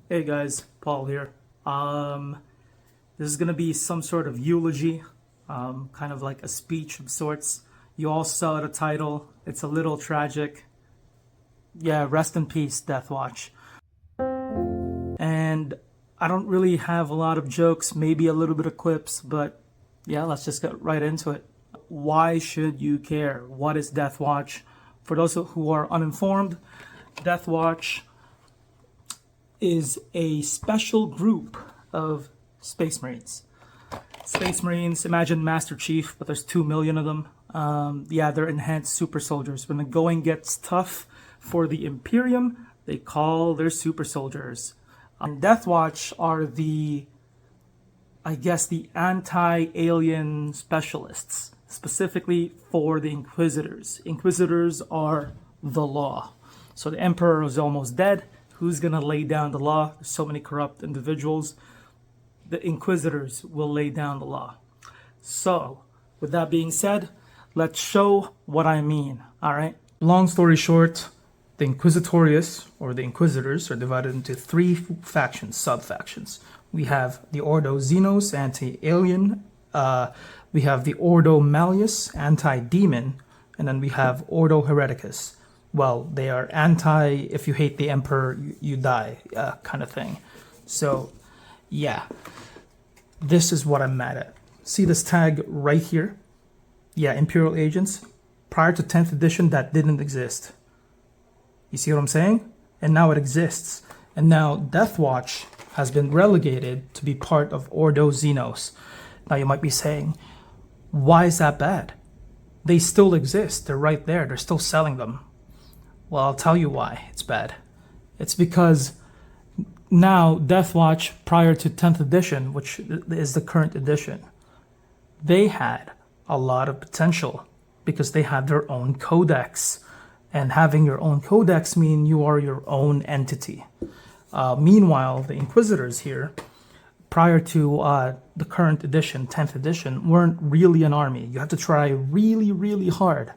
Hey guys, Paul here. This is gonna be some sort of eulogy, kind of like a speech of sorts. You all saw the title. It's a little tragic. Yeah, rest in peace, Death Watch. And I don't really have a lot of jokes, maybe a little bit of quips, but yeah, let's just get right into it. Why should you care? What is Death Watch? For those who are uninformed, Death Watch is a special group of Space Marines. Space Marines, imagine Master Chief, but there's 2 million of them. Yeah, they're enhanced super soldiers. When the going gets tough for the Imperium, they call their super soldiers. Death Watch are the anti-alien specialists, specifically for the Inquisitors. Inquisitors are the law. So the Emperor is almost dead. Who's going to lay down the law? There's so many corrupt individuals. The Inquisitors will lay down the law. So, with that being said, let's show what I mean, alright? Long story short, the Inquisitorius, or the Inquisitors, are divided into 3 factions, sub-factions. We have the Ordo Xenos, anti-alien. We have the Ordo Malleus, anti-demon. And then we have Ordo Hereticus. Well, they are anti, if you hate the Emperor, you die, kind of thing. So, yeah. This is what I'm mad at. See this tag right here? Yeah, Imperial Agents. Prior to 10th edition, that didn't exist. You see what I'm saying? And now it exists. And now Death Watch has been relegated to be part of Ordo Xenos. Now you might be saying, why is that bad? They still exist. They're right there. They're still selling them. Well, I'll tell you why it's bad. It's because now Death Watch, prior to 10th edition, which is the current edition, they had a lot of potential because they had their own codex. And having your own codex mean you are your own entity. Meanwhile, the Inquisitors here, prior to the current edition, 10th edition, weren't really an army. You have to try really, really hard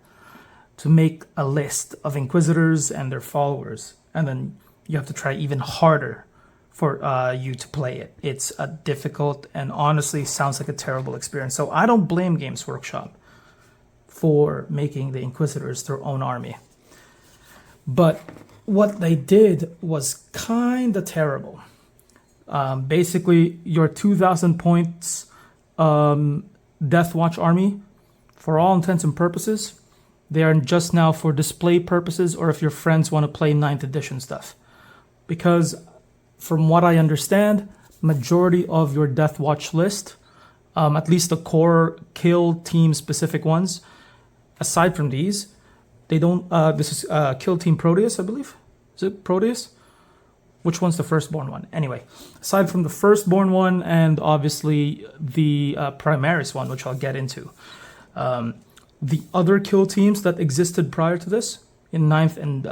to make a list of Inquisitors and their followers. And then you have to try even harder for you to play it. It's a difficult and honestly sounds like a terrible experience. So I don't blame Games Workshop for making the Inquisitors their own army. But what they did was kind of terrible. Basically, your 2,000 points Death Watch army, for all intents and purposes, they are just now for display purposes or if your friends want to play 9th edition stuff. Because from what I understand, majority of your Death Watch list, at least the core kill team specific ones, aside from these, they don't, this is Kill Team Proteus, I believe. Is it Proteus? Which one's the firstborn one? Anyway, aside from the firstborn one and obviously the Primaris one, which I'll get into. The other kill teams that existed prior to this, in 9th and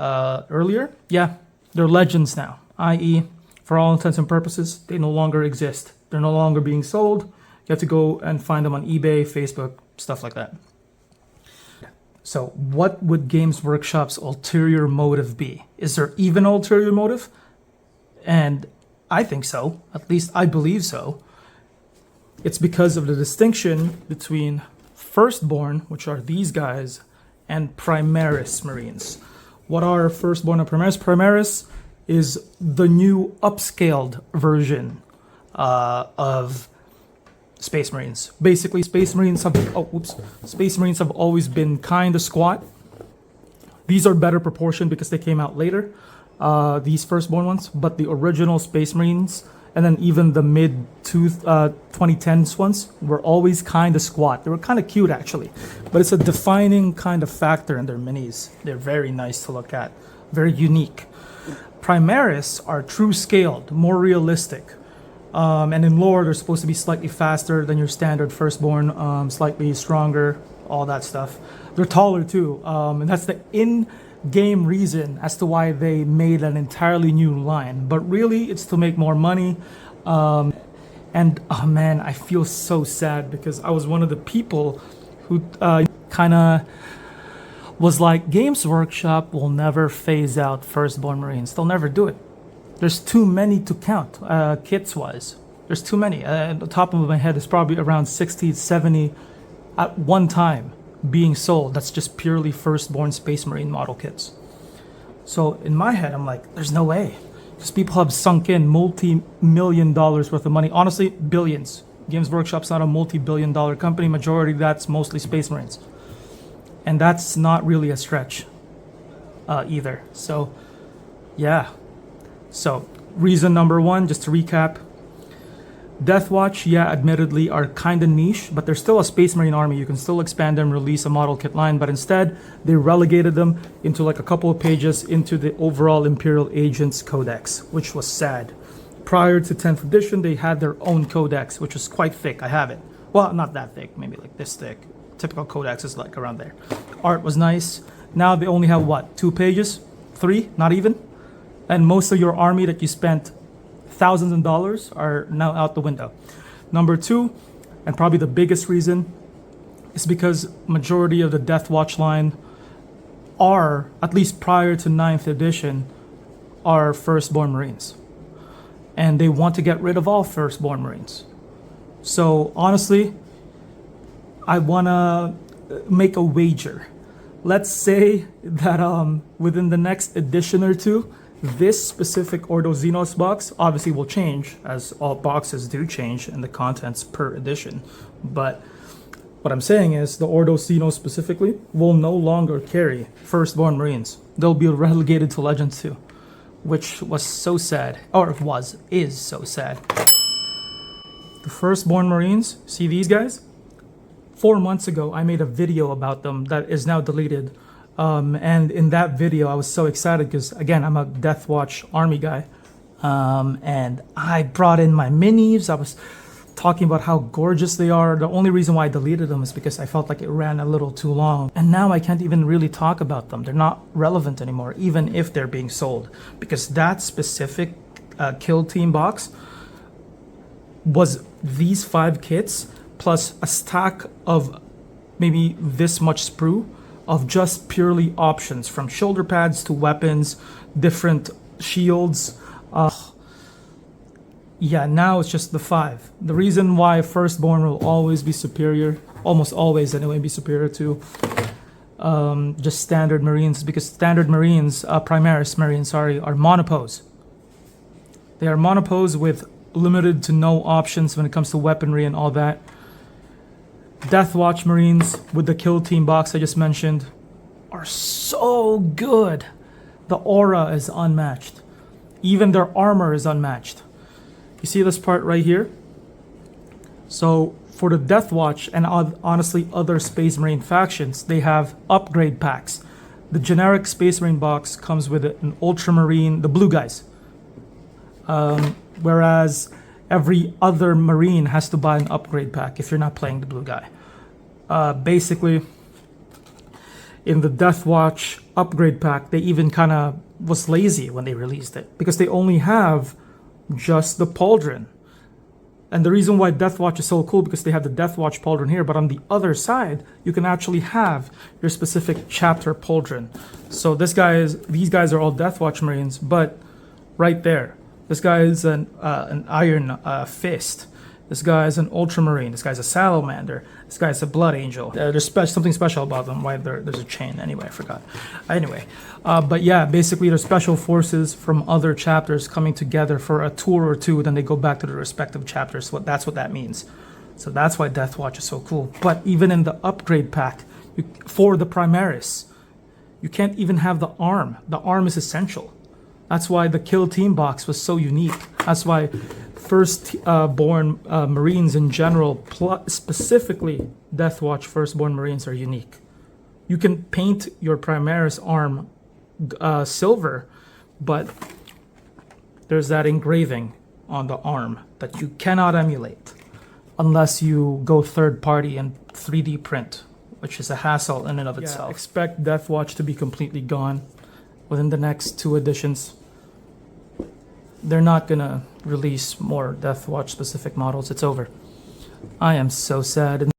earlier, yeah, they're legends now. I.e., for all intents and purposes, they no longer exist. They're no longer being sold. You have to go and find them on eBay, Facebook, stuff like that. So what would Games Workshop's ulterior motive be? Is there even an ulterior motive? And I think so. At least I believe so. It's because of the distinction between Firstborn, which are these guys, and Primaris Marines. What are Firstborn and Primaris? Primaris is the new upscaled version of Space Marines. Basically, Space Marines have always been kind of squat. These are better proportioned because they came out later, these Firstborn ones, but the original Space Marines and then even the mid-2010s ones were always kind of squat. They were kind of cute, actually. But it's a defining kind of factor in their minis. They're very nice to look at. Very unique. Primaris are true scaled, more realistic. And in lore, they're supposed to be slightly faster than your standard Firstborn, slightly stronger, all that stuff. They're taller, too. And that's the in-game reason as to why they made an entirely new line. But really, it's to make more money. And, oh man, I feel so sad because I was one of the people who kind of was like, Games Workshop will never phase out Firstborn Marines. They'll never do it. There's too many to count, kits wise. There's too many. At the top of my head, it's probably around 60, 70 at one time being sold. That's just purely Firstborn Space Marine model kits. So in my head, I'm like, there's no way. Because people have sunk in multi-million dollars worth of money. Honestly, billions. Games Workshop's not a multi-billion-dollar company. Majority of that's mostly Space Marines. And that's not really a stretch either. So, yeah. So, reason number one, just to recap. Deathwatch, yeah, admittedly are kind of niche, but they're still a Space Marine army. You can still expand them, release a model kit line, but instead, they relegated them into like a couple of pages into the overall Imperial Agents Codex, which was sad. Prior to 10th edition, they had their own codex, which was quite thick. I have it. Well, not that thick, maybe like this thick. Typical codex is like around there. Art was nice. Now they only have what, 2 pages? 3? Not even? And most of your army that you spent thousands of dollars are now out the window. Number 2, and probably the biggest reason, is because majority of the Deathwatch line are, at least prior to 9th edition, are Firstborn Marines. And they want to get rid of all Firstborn Marines. So honestly, I want to make a wager. Let's say that within the next edition or two, this specific Ordo Xenos box obviously will change, as all boxes do change in the contents per edition. But what I'm saying is the Ordo Xenos specifically will no longer carry Firstborn Marines. They'll be relegated to Legends 2, which was so sad, or is so sad. The Firstborn Marines, see these guys? 4 months ago, I made a video about them that is now deleted. And in that video, I was so excited because, again, I'm a Deathwatch army guy. And I brought in my minis. I was talking about how gorgeous they are. The only reason why I deleted them is because I felt like it ran a little too long. And now I can't even really talk about them. They're not relevant anymore, even if they're being sold. Because that specific Kill Team box was these 5 kits plus a stack of maybe this much sprue of just purely options, from shoulder pads to weapons, different shields. Yeah, now it's just the 5. The reason why Firstborn will always be superior, almost always anyway, be superior to just standard Marines, because standard Marines, Primaris Marines, sorry, are monopose. They are monopose with limited to no options when it comes to weaponry and all that. Deathwatch Marines with the Kill Team box I just mentioned are so good. The aura is unmatched. Even their armor is unmatched. You see this part right here? So for the Deathwatch and honestly other Space Marine factions, they have upgrade packs. The generic Space Marine box comes with an Ultramarine, the blue guys. Whereas every other Marine has to buy an upgrade pack if you're not playing the blue guy. Basically, in the Deathwatch upgrade pack, they even kind of was lazy when they released it, because they only have just the pauldron. And the reason why Deathwatch is so cool, because they have the Deathwatch pauldron here, but on the other side, you can actually have your specific chapter pauldron. So these guys are all Deathwatch Marines, but right there, this guy is an Iron Fist. This guy is an Ultramarine. This guy's a Salamander. This guy's a Blood Angel. There's something special about them. Why there's a chain? Anyway, I forgot. Anyway, but yeah, basically they're special forces from other chapters coming together for a tour or two. Then they go back to the respective chapters. That's what that means. So that's why Deathwatch is so cool. But even in the upgrade pack for the Primaris, you can't even have the arm. The arm is essential. That's why the Kill Team box was so unique. That's why Firstborn Marines in general, specifically Deathwatch Firstborn Marines, are unique. You can paint your Primaris arm silver, but there's that engraving on the arm that you cannot emulate unless you go third party and 3D print, which is a hassle in and of itself. Expect Deathwatch to be completely gone within the next 2 editions. They're not gonna release more Deathwatch specific models. It's over. I am so sad.